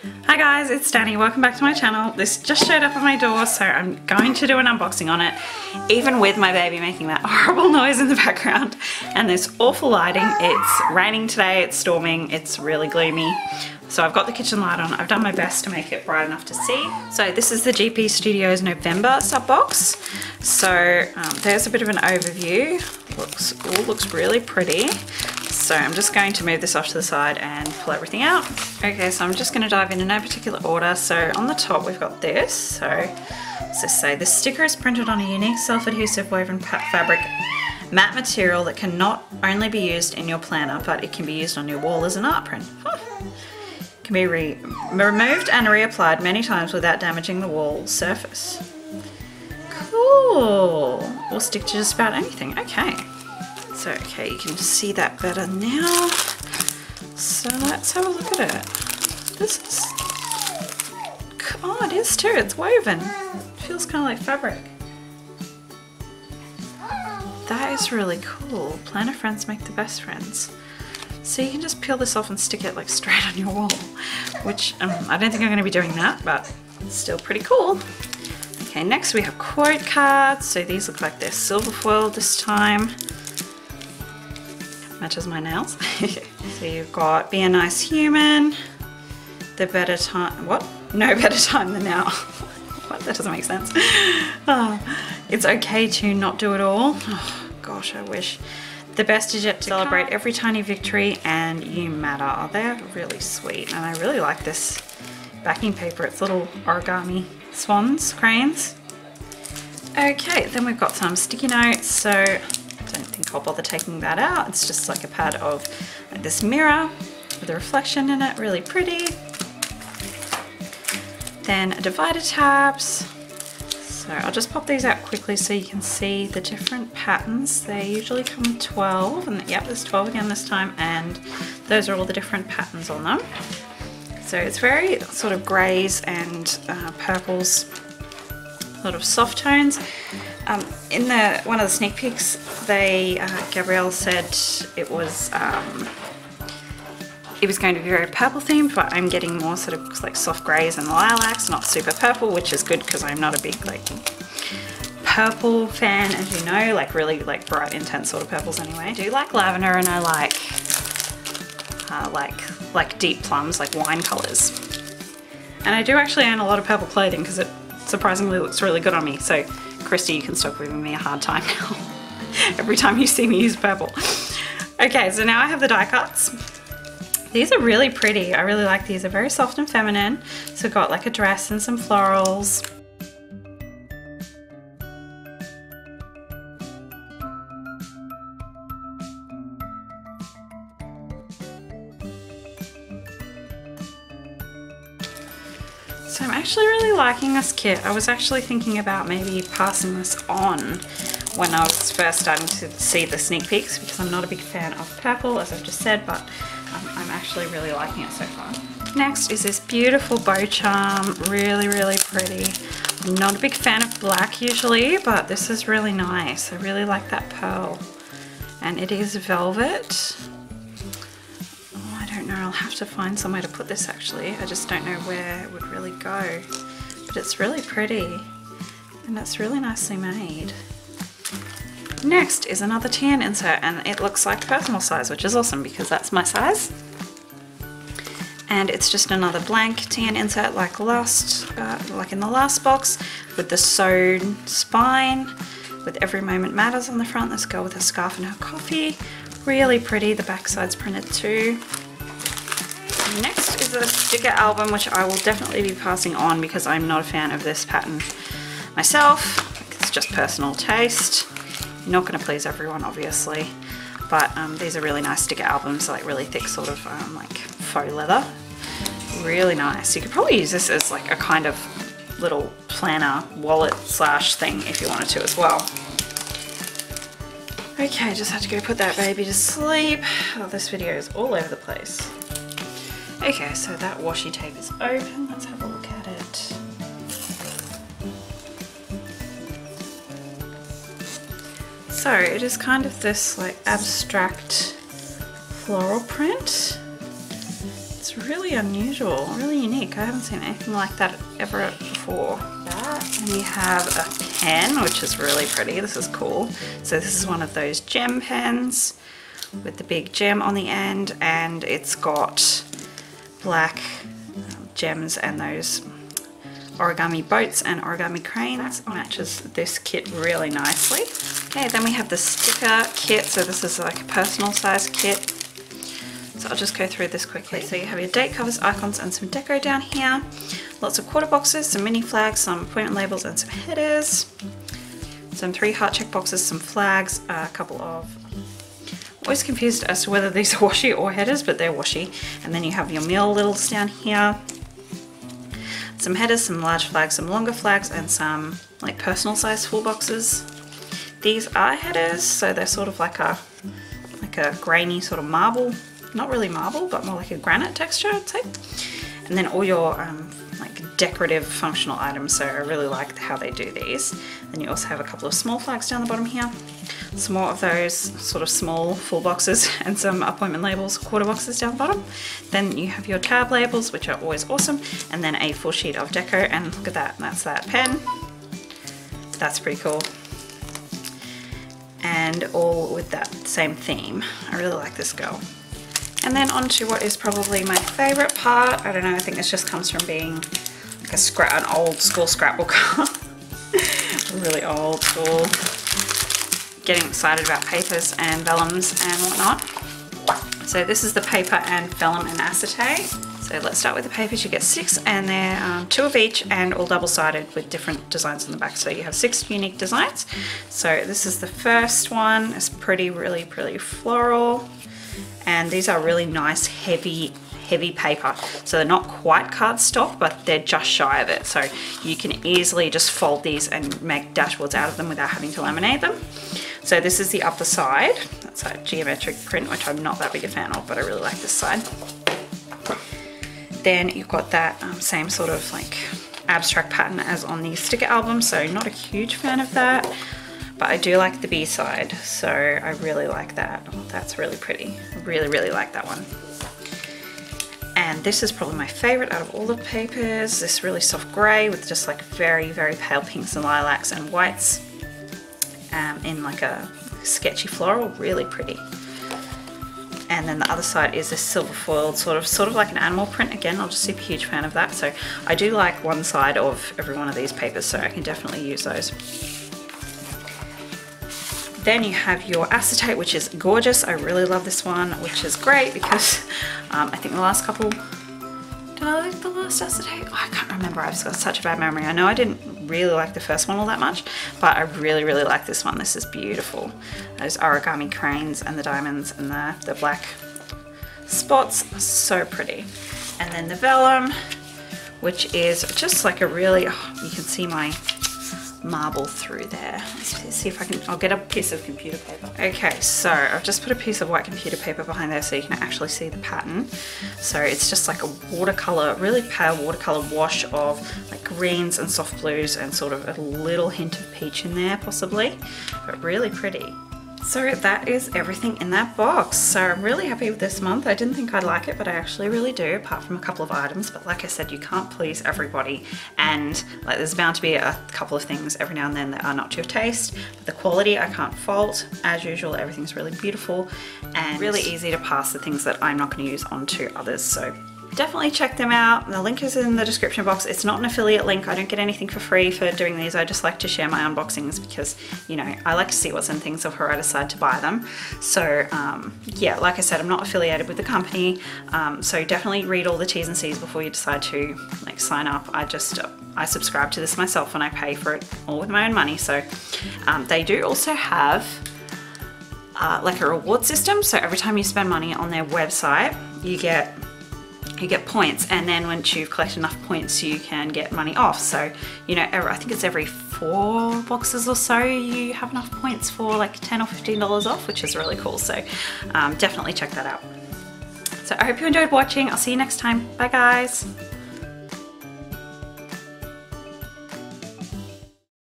Hi guys, it's Danny. Welcome back to my channel. This just showed up at my door, so I'm going to do an unboxing on it, even with my baby making that horrible noise in the background and this awful lighting. It's raining today, it's storming, it's really gloomy. So I've got the kitchen light on. I've done my best to make it bright enough to see. So this is the GP Studios November sub box. So there's a bit of an overview. Looks really pretty. So I'm just going to move this off to the side and pull everything out. Okay, so I'm just going to dive in no particular order. So on the top we've got this. So let's just say the sticker is printed on a unique self-adhesive woven fabric matte material that can not only be used in your planner, but it can be used on your wall as an art print. Can be removed and reapplied many times without damaging the wall surface. Cool. Will stick to just about anything. Okay. So, okay, you can see that better now. So let's have a look at it. This is, oh, it is too, it's woven. It feels kind of like fabric. That is really cool. Planner friends make the best friends. So you can just peel this off and stick it like straight on your wall, which I don't think I'm gonna be doing that, but it's still pretty cool. Okay, next we have quote cards. So these look like they're silver foiled this time. Matches my nails. So you've got be a nice human, the better time, what? No better time than now. What? That doesn't make sense. Oh, it's okay to not do it all. Oh, gosh, I wish. The best is yet to celebrate every tiny victory and you matter. Oh, they're really sweet. And I really like this backing paper. It's little origami swans, cranes. Okay, then we've got some sticky notes. So I don't think I'll bother taking that out. It's just like a pad of like this mirror with a reflection in it, really pretty. Then divider tabs. So I'll just pop these out quickly so you can see the different patterns. They usually come with 12, and yep, there's 12 again this time, and those are all the different patterns on them. So it's very sort of greys and purples, sort of soft tones. In one of the sneak peeks, Gabrielle said it was going to be very purple themed, but I'm getting more sort of like soft greys and lilacs, not super purple, which is good because I'm not a big like purple fan, as you know, like really like bright, intense sort of purples anyway. I do like lavender, and I like deep plums, like wine colors. And I do actually own a lot of purple clothing because it surprisingly looks really good on me. So Christy, you can stop giving me a hard time now. Every time you see me use purple. Okay, so now I have the die cuts. These are really pretty. I really like these. They're very soft and feminine. So I've got like a dress and some florals. So I'm actually really liking this kit. I was actually thinking about maybe passing this on when I was first starting to see the sneak peeks, because I'm not a big fan of purple, as I've just said, but I'm actually really liking it so far. Next is this beautiful bow charm, really, really pretty. I'm not a big fan of black usually, but this is really nice. I really like that pearl. And it is velvet. Oh, I don't know, I'll have to find somewhere to put this actually. I just don't know where it would really go. But it's really pretty, and it's really nicely made. Next is another tan insert, and it looks like personal size, which is awesome because that's my size. And it's just another blank tan insert like in the last box, with the sewed spine, with every moment matters on the front. This girl with a scarf and her coffee. Really pretty. The back side's printed too. Next is a sticker album, which I will definitely be passing on because I'm not a fan of this pattern myself. It's just personal taste. You're not going to please everyone, obviously, but these are really nice sticker albums, like really thick sort of like faux leather. Really nice. You could probably use this as like a kind of little planner wallet slash thing if you wanted to as well. Okay, just had to go put that baby to sleep. Oh, this video is all over the place. Okay, so that washi tape is open. Let's have a look at it. So it is kind of this like abstract floral print. It's It's really unusual, really unique. I haven't seen anything like that ever before. And we have a pen, which is really pretty. This is cool. So this is one of those gem pens with the big gem on the end, and it's got black gems and those origami boats and origami cranes. Matches this kit really nicely. Okay, then we have the sticker kit. So this is like a personal size kit. So I'll just go through this quickly. So you have your date covers, icons, and some deco down here. Lots of quarter boxes, some mini flags, some appointment labels, and some headers. Some 3 heart check boxes, some flags, a couple of... Always confused as to whether these are washi or headers, but they're washi. And then you have your meal littles down here. Some headers, some large flags, some longer flags, and some like personal size full boxes. These are headers, so they're sort of like a grainy sort of marble, not really marble, but more like a granite texture, I'd say. And then all your like decorative functional items, so I really like how they do these. Then you also have a couple of small flags down the bottom here. Some more of those sort of small full boxes and some appointment labels, quarter boxes down the bottom. Then you have your tab labels, which are always awesome, and then a full sheet of deco, and look at that, that's that pen. That's pretty cool. And all with that same theme. I really like this girl. And then on to what is probably my favorite part. I don't know, I think this just comes from being like an old school scrapbook. Really old school. Getting excited about papers and vellums and whatnot. So this is the paper and vellum and acetate. So let's start with the papers. You get 6, and they're 2 of each and all double-sided with different designs on the back. So you have 6 unique designs. So this is the first one. It's really floral. And these are really nice, heavy paper. So they're not quite cardstock, but they're just shy of it. So you can easily just fold these and make dashboards out of them without having to laminate them. So this is the upper side. That's a geometric print, which I'm not that big a fan of, but I really like this side. Then you've got that same sort of like abstract pattern as on the sticker album. So not a huge fan of that, but I do like the B side. So I really like that. That's really pretty. I really like that one. And this is probably my favorite out of all the papers. This really soft gray with just like very pale pinks and lilacs and whites in like a sketchy floral, really pretty. And then the other side is this silver foiled sort of like an animal print. Again, I'm just super huge fan of that. So I do like one side of every one of these papers, so I can definitely use those. Then you have your acetate, which is gorgeous. I really love this one, which is great because I think the last couple, did I like the last acetate? Oh, I can't remember, I've just got such a bad memory. I know I didn't really like the first one all that much, but I really like this one. This is beautiful. Those origami cranes and the diamonds and the black spots are so pretty. And then the vellum, which is just like a really, oh, you can see my marble through there. Let's see if I can, I'll get a piece of computer paper. Okay, so I've just put a piece of white computer paper behind there so you can actually see the pattern. So it's just like a watercolor, really pale watercolor wash of like greens and soft blues and sort of a little hint of peach in there possibly, but really pretty. So that is everything in that box. So I'm really happy with this month. I didn't think I'd like it, but I actually really do, apart from a couple of items. But like I said, you can't please everybody. And like there's bound to be a couple of things every now and then that are not to your taste. But the quality I can't fault. As usual, everything's really beautiful and really easy to pass the things that I'm not going to use on to others. So definitely check them out. The link is in the description box. It's not an affiliate link. I don't get anything for free for doing these. I just like to share my unboxings because, you know, I like to see what's in things before I decide to buy them. So yeah, like I said, I'm not affiliated with the company. So definitely read all the T's and C's before you decide to like sign up. I subscribe to this myself and I pay for it all with my own money. So they do also have like a reward system. So every time you spend money on their website, you get points, and then once you've collected enough points you can get money off. So, you know, I think it's every 4 boxes or so you have enough points for like $10 or $15 off, which is really cool. So definitely check that out. So I hope you enjoyed watching. I'll see you next time. Bye guys.